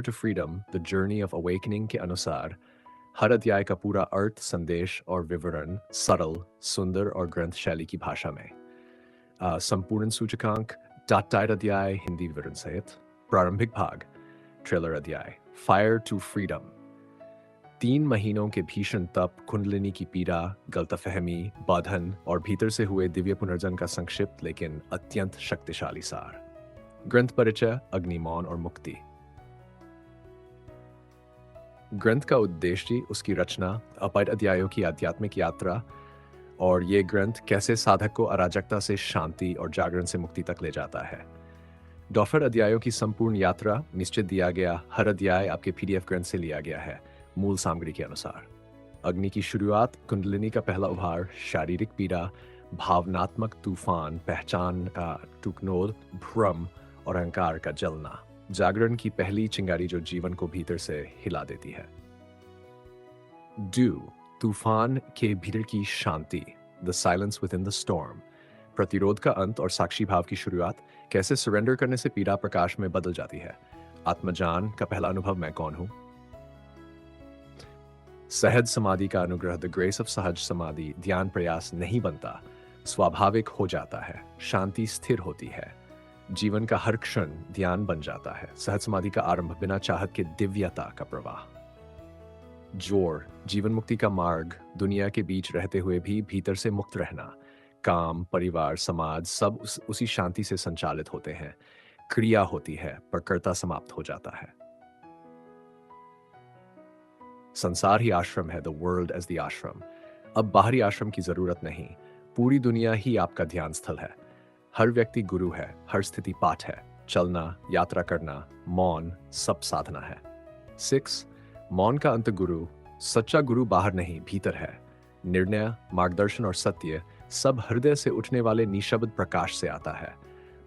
To freedom the journey of awakening के अनुसार हर अध्याय का पूरा अर्थ, संदेश और विवरण सरल, सुंदर और ग्रंथ शैली की भाषा में। संपूर्ण सूचकांक, डाटाइट अध्याय हिंदी विवरण सहित। प्रारंभिक भाग, ट्रेलर अध्याय फायर टू फ्रीडम। 3 महीनों के भीषण तप, कुंडलिनी की पीड़ा, गलतफहमी, बाधन और भीतर से हुए दिव्य पुनर्जन्म का संक्षिप्त लेकिन अत्यंत शक्तिशाली सार। ग्रंथ परिचय, अग्निमौन और मुक्ति। ग्रंथ का उद्देश्य, उसकी रचना, अपार अध्यायों की आध्यात्मिक यात्रा और ये ग्रंथ कैसे साधक को अराजकता से शांति और जागरण से मुक्ति तक ले जाता है। डॉफर अध्यायों की संपूर्ण यात्रा निश्चित दिया गया। हर अध्याय आपके पीडीएफ ग्रंथ से लिया गया है, मूल सामग्री के अनुसार। अग्नि की शुरुआत, कुंडलिनी का पहला उभार, शारीरिक पीड़ा, भावनात्मक तूफान, पहचान का टुकनोद, भ्रम और अहंकार का जलना, जागरण की पहली चिंगारी जो जीवन को भीतर से हिला देती है। डू, तूफान के भीतर की शांति, the silence within the storm, प्रतिरोध का अंत और साक्षी भाव की शुरुआत, कैसे सरेंडर करने से पीड़ा प्रकाश में बदल जाती है। आत्मजान का पहला अनुभव, मैं कौन हूं। सहज समाधि का अनुग्रह, द ग्रेस ऑफ सहज समाधि, ध्यान प्रयास नहीं बनता, स्वाभाविक हो जाता है, शांति स्थिर होती है, जीवन का हर क्षण ध्यान बन जाता है। सहज समाधि का आरंभ, बिना चाहत के दिव्यता का प्रवाह। जोर, जीवन मुक्ति का मार्ग, दुनिया के बीच रहते हुए भी भीतर से मुक्त रहना, काम, परिवार, समाज सब उसी शांति से संचालित होते हैं। क्रिया होती है पर कर्ता समाप्त हो जाता है। संसार ही आश्रम है, द वर्ल्ड एज द आश्रम। अब बाहरी आश्रम की जरूरत नहीं, पूरी दुनिया ही आपका ध्यान स्थल है। हर व्यक्ति गुरु है, हर स्थिति पाठ है, चलना, यात्रा करना, मौन सब साधना है। 6, मौन का अंत गुरु, सच्चा गुरु बाहर नहीं भीतर है। निर्णय, मार्गदर्शन और सत्य सब हृदय से उठने वाले निशब्द प्रकाश से आता है।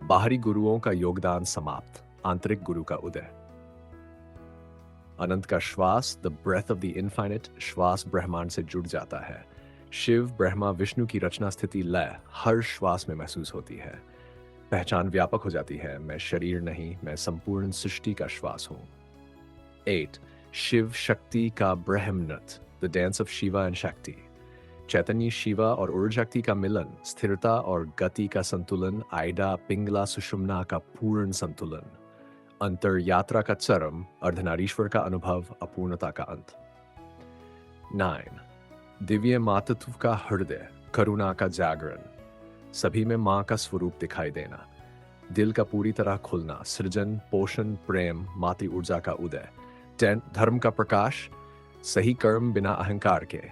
बाहरी गुरुओं का योगदान समाप्त, आंतरिक गुरु का उदय। अनंत का श्वास, the breath of the infinite, श्वास ब्रह्मांड से जुड़ जाता है। शिव, ब्रह्मा, विष्णु की रचना, स्थिति, लय हर श्वास में महसूस होती है। पहचान व्यापक हो जाती है, मैं शरीर नहीं, मैं संपूर्ण सृष्टि का श्वास हूं। 8, शिव शक्ति का ब्रह्म नृत्य, the dance of Shiva and शक्ति। चैतन्य, शिवा और ऊर्जा शक्ति का मिलन, स्थिरता और गति का संतुलन, आइडा, पिंगला, सुषुम्ना का पूर्ण संतुलन। अंतर यात्रा का चरम, अर्धनारीश्वर का अनुभव, अपूर्णता का अंत। 9, दिव्य मातृत्व का हृदय, करुणा का जागरण, सभी में मां का स्वरूप दिखाई देना, दिल का पूरी तरह खुलना, सृजन, पोषण, प्रेम, मातृ ऊर्जा का उदय। 10, धर्म का प्रकाश, सही कर्म बिना अहंकार के,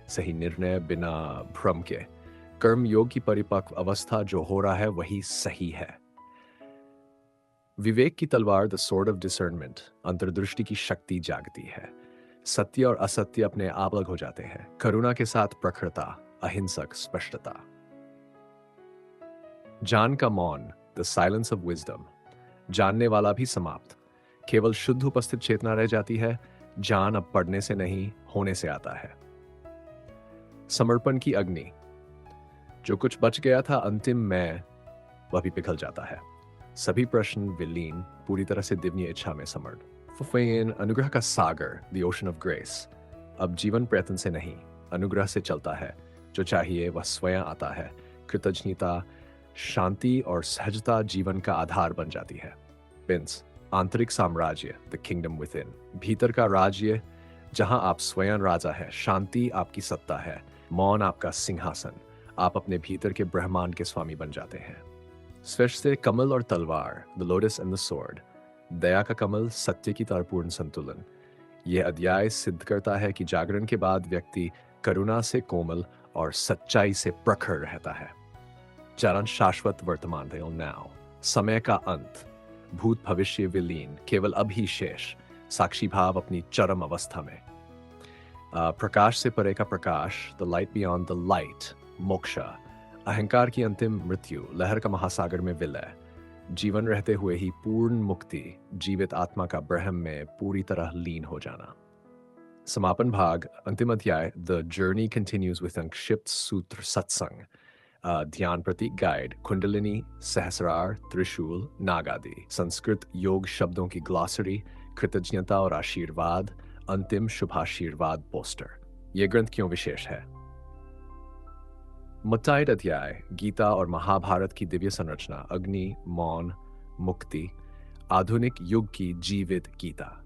सही निर्णय बिना भ्रम के, कर्म योग की परिपक्व अवस्था, जो हो रहा है वही सही है। विवेक की तलवार, द स्वॉर्ड ऑफ डिसर्नमेंट, अंतर्दृष्टि की शक्ति जागती है। सत्य और असत्य अपने आप अलग हो जाते हैं। करुणा के साथ प्रखरता, अहिंसक स्पष्टता। जान का मौन, द साइलेंस ऑफ विजडम, जानने वाला भी समाप्त, केवल शुद्ध उपस्थित चेतना रह जाती है। जान अब पढ़ने से नहीं, होने से आता है। समर्पण की अग्नि, जो कुछ बच गया था अंतिम मैं, वह भी पिघल जाता है। सभी प्रश्न विलीन, पूरी तरह से दिव्य इच्छा में समर्ड। फुफेन, अनुग्रह का सागर, द ओशन ऑफ ग्रेस, अब जीवन प्रयत्न से नहीं, अनुग्रह से चलता है। जो चाहिए वह स्वयं आता है। कृतज्ञता, शांति और सहजता जीवन का आधार बन जाती है। पिंस, आंतरिक साम्राज्य, द किंगडम विद इन, भीतर का राज्य जहां आप स्वयं राजा है। शांति आपकी सत्ता है, मौन आपका सिंहासन, आप अपने भीतर के ब्रह्मांड के स्वामी बन जाते हैं। स्पर्श से कमल और तलवार, the lotus and the sword, दया का कमल, सत्य की तरपूर्ण संतुलन। यह अध्याय सिद्ध करता है कि जागरण के बाद व्यक्ति करुणा से कोमल और सच्चाई से प्रखर रहता है। चरण शाश्वत वर्तमान, नाउ, समय का अंत, भूत भविष्य विलीन, केवल अभी शेष, साक्षी भाव अपनी चरम अवस्था में। प्रकाश से परे का प्रकाश, the light beyond the light, moksha, अहंकार की अंतिम मृत्यु, लहर का महासागर में विलय, जीवन रहते हुए ही पूर्ण मुक्ति, जीवित आत्मा का ब्रह्म में पूरी तरह लीन हो जाना। समापन भाग, अंतिम अध्याय, द जर्नी कंटिन्यूज विद संक्षिप्त सूत्र सत्संग, ध्यान प्रतीक गाइड, कुंडलिनी, सहस्रार, त्रिशूल, नाग आदि, संस्कृत योग शब्दों की ग्लॉसरी, कृतज्ञता और आशीर्वाद, अंतिम शुभाशीर्वाद पोस्टर। यह ग्रंथ क्यों विशेष है? मुत्ताइड अध्याय गीता और महाभारत की दिव्य संरचना, अग्नि, मौन, मुक्ति, आधुनिक युग की जीवित गीता।